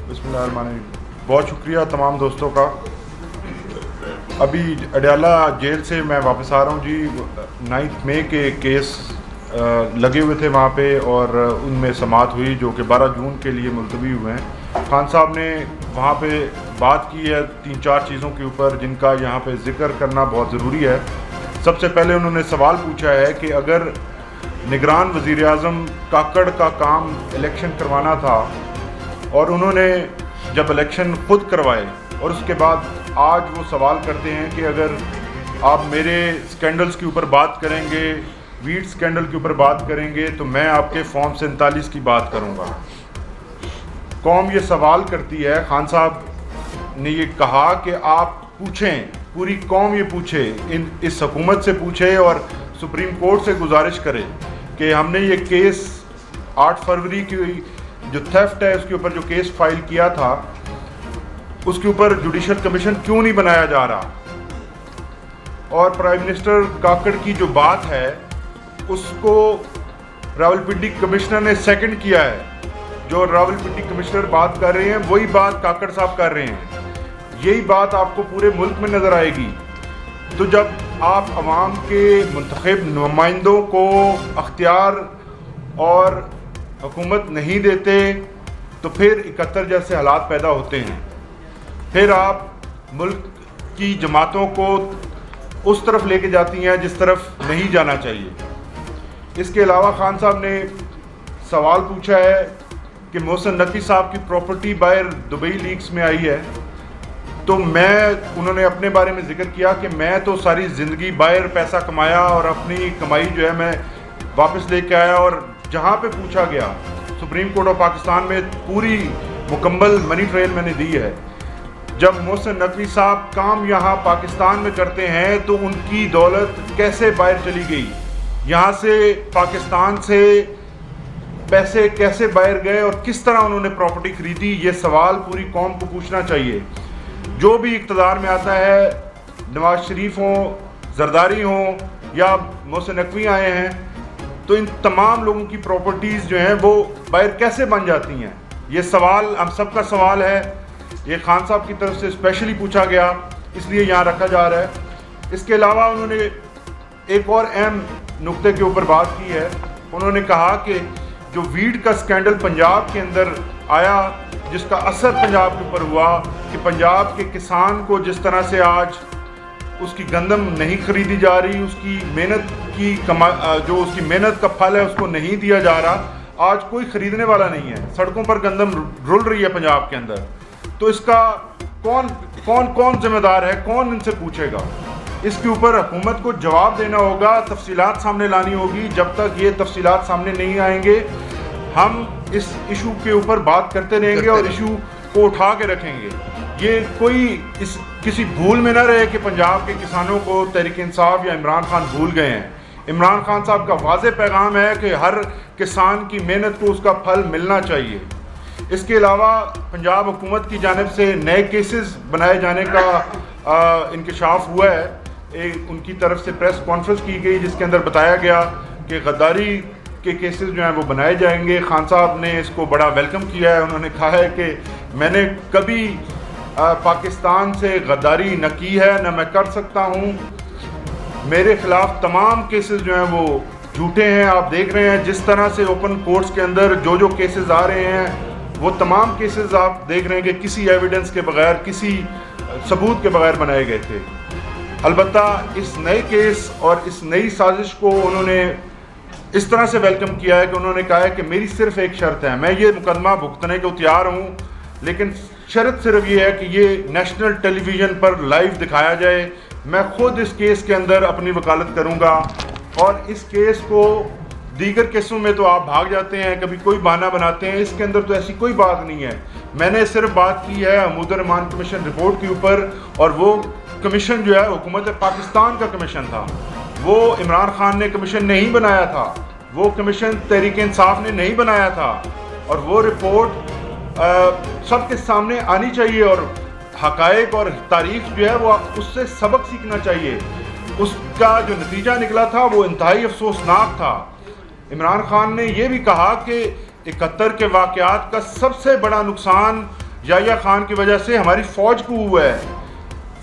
बिस्मिल्लाहिर्रहमानिर्रहीम। बहुत शुक्रिया तमाम दोस्तों का। अभी अडयाला जेल से मैं वापस आ रहा हूँ जी। 9 मई के केस लगे हुए थे वहाँ पे और उनमें समाअत हुई जो कि 12 जून के लिए मुलतवी हुए हैं। खान साहब ने वहाँ पे बात की है 3-4 चीज़ों के ऊपर जिनका यहाँ पे ज़िक्र करना बहुत ज़रूरी है। सबसे पहले उन्होंने सवाल पूछा है कि अगर निगरान वज़ीर-ए-आज़म काकड़ का काम इलेक्शन करवाना था और उन्होंने जब इलेक्शन खुद करवाए और उसके बाद आज वो सवाल करते हैं कि अगर आप मेरे स्कैंडल्स के ऊपर बात करेंगे, वीट स्कैंडल के ऊपर बात करेंगे, तो मैं आपके फॉर्म 47 की बात करूंगा। कौम ये सवाल करती है, खान साहब ने ये कहा कि आप पूछें, पूरी कौम ये पूछे, इस हुकूमत से पूछे और सुप्रीम कोर्ट से गुजारिश करे कि हमने ये केस 8 फरवरी की जो थेफ्ट है उसके ऊपर जो केस फाइल किया था उसके ऊपर जुडिशल कमीशन क्यों नहीं बनाया जा रहा। और प्राइम मिनिस्टर काकड़ की जो बात है उसको रावलपिंडी कमिश्नर ने सेकंड किया है। जो रावलपिंडी कमिश्नर बात कर रहे हैं वही बात काकड़ साहब कर रहे हैं। यही बात आपको पूरे मुल्क में नज़र आएगी। तो जब आप अवाम के मुंतखब नुमाइंदों को अख्तियार और हुकूमत नहीं देते तो फिर 71 जैसे हालात पैदा होते हैं। फिर आप मुल्क की जमातों को उस तरफ लेके जाती हैं जिस तरफ नहीं जाना चाहिए। इसके अलावा खान साहब ने सवाल पूछा है कि मोहसिन नकवी साहब की प्रॉपर्टी बाहर दुबई लीक्स में आई है, तो उन्होंने अपने बारे में जिक्र किया कि मैं तो सारी ज़िंदगी बाहर पैसा कमाया और अपनी कमाई जो है मैं वापस लेके आया। और जहाँ पे पूछा गया सुप्रीम कोर्ट ऑफ पाकिस्तान में पूरी मुकम्मल मनी ट्रेल मैंने दी है। जब मोहसिन नकवी साहब काम यहाँ पाकिस्तान में करते हैं तो उनकी दौलत कैसे बाहर चली गई, यहाँ से पाकिस्तान से पैसे कैसे बाहर गए और किस तरह उन्होंने प्रॉपर्टी खरीदी, ये सवाल पूरी कौम को पूछना चाहिए। जो भी इक़्तिदार में आता है, नवाज शरीफ हों, जरदारी हों या मोहसिन नकवी आए हैं, तो इन तमाम लोगों की प्रॉपर्टीज़ जो हैं वो बाहर कैसे बन जाती हैं, ये सवाल हम सबका सवाल है। ये खान साहब की तरफ से स्पेशली पूछा गया इसलिए यहाँ रखा जा रहा है। इसके अलावा उन्होंने एक और अहम नुक्ते के ऊपर बात की है। उन्होंने कहा कि जो वीट का स्कैंडल पंजाब के अंदर आया, जिसका असर पंजाब के ऊपर हुआ कि पंजाब के किसान को जिस तरह से आज उसकी गंदम नहीं खरीदी जा रही, उसकी मेहनत की जो उसकी मेहनत का फल है उसको नहीं दिया जा रहा, आज कोई ख़रीदने वाला नहीं है। सड़कों पर गंदम रुल रही है पंजाब के अंदर। तो इसका कौन जिम्मेदार है, कौन इनसे पूछेगा? इसके ऊपर हुकूमत को जवाब देना होगा, तफसीलात सामने लानी होगी। जब तक ये तफसीलात सामने नहीं आएंगे हम इस इशू के ऊपर बात करते रहेंगे और इशू को उठा के रखेंगे। ये किसी भूल में ना रहे कि पंजाब के किसानों को तहरीक इंसाफ या इमरान खान भूल गए हैं। इमरान खान साहब का वाज़ेह पैगाम है कि हर किसान की मेहनत को उसका फल मिलना चाहिए। इसके अलावा पंजाब हुकूमत की जानिब से नए केसेस बनाए जाने का इंकशाफ हुआ है। उनकी तरफ से प्रेस कॉन्फ्रेंस की गई जिसके अंदर बताया गया कि गद्दारी के केसेस जो हैं वो बनाए जाएंगे। खान साहब ने इसको बड़ा वेलकम किया है। उन्होंने कहा है कि मैंने कभी पाकिस्तान से गद्दारी न की है, न मैं कर सकता हूँ। मेरे ख़िलाफ़ तमाम केसेस जो हैं वो झूठे हैं। आप देख रहे हैं जिस तरह से ओपन कोर्ट्स के अंदर जो केसेस आ रहे हैं वो तमाम केसेस आप देख रहे हैं कि किसी एविडेंस के बगैर, किसी सबूत के बगैर बनाए गए थे। अलबत्ता इस नए केस और इस नई साजिश को उन्होंने इस तरह से वेलकम किया है कि उन्होंने कहा है कि मेरी सिर्फ एक शर्त है, मैं ये मुकदमा भुगतने को तैयार हूँ, लेकिन शर्त सिर्फ ये है कि ये नेशनल टेलीविज़न पर लाइव दिखाया जाए। मैं खुद इस केस के अंदर अपनी वकालत करूँगा और इस केस को दीगर केसों में तो आप भाग जाते हैं, कभी कोई बहाना बनाते हैं, इसके अंदर तो ऐसी कोई बात नहीं है। मैंने सिर्फ बात की है महमूद-उर-रहमान कमीशन रिपोर्ट के ऊपर और वो कमीशन जो है हुकूमत पाकिस्तान का कमीशन था। वो इमरान खान ने कमीशन नहीं बनाया था, वो कमीशन तहरीक इंसाफ ने नहीं बनाया था। और वो रिपोर्ट सबके सामने आनी चाहिए और हक़ाइक़ और तारीख़ जो है वो उससे सबक सीखना चाहिए। उसका जो नतीजा निकला था वो इंतहाई अफसोसनाक था। इमरान खान ने यह भी कहा कि 71 के वाक़यात का सबसे बड़ा नुकसान یحییٰ خان کی وجہ سے ہماری فوج کو ہوا ہے.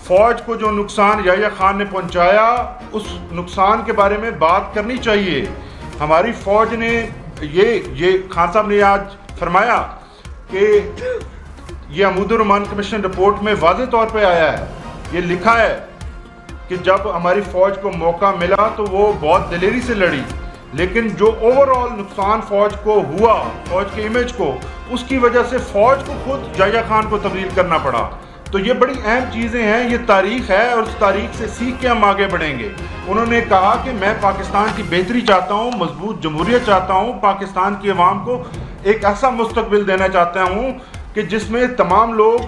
فوج کو جو نقصان یحییٰ خان نے پہنچایا اس نقصان کے بارے میں بات کرنی چاہیے. ہماری فوج نے یہ خان صاحب نے آج فرمایا کہ یہ عمود الرحمان کمیشن رپورٹ میں واضح طور پہ آیا ہے, یہ لکھا ہے کہ جب ہماری فوج کو موقع ملا تو وہ بہت دلیری سے لڑی, لیکن جو اوور آل نقصان فوج کو ہوا, فوج کے امیج کو, اس کی وجہ سے فوج کو خود یحییٰ خان کو تبدیل کرنا پڑا. تو یہ بڑی اہم چیزیں ہیں, یہ تاریخ ہے اور اس تاریخ سے سیکھ کے ہم آگے بڑھیں گے. انہوں نے کہا کہ میں پاکستان کی بہتری چاہتا ہوں, مضبوط جمہوریت چاہتا ہوں, پاکستان کی عوام کو ایک ایسا مستقبل دینا چاہتا ہوں کہ جس میں تمام لوگ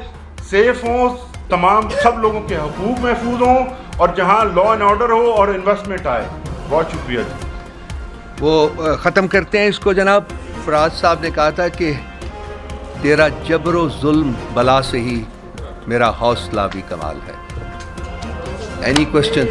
سیف ہوں, سب لوگوں کے حقوق محفوظ ہوں اور جہاں لا اینڈ آرڈر ہو اور انویسٹمنٹ آئے. بہت شکریہ جی. وہ ختم کرتے ہیں اس کو. جناب فراز صاحب نے کہا تھا کہ تیرا جبر و ظلم بلا سے ہی میرا حوصلہ بھی کمال ہے. Any question?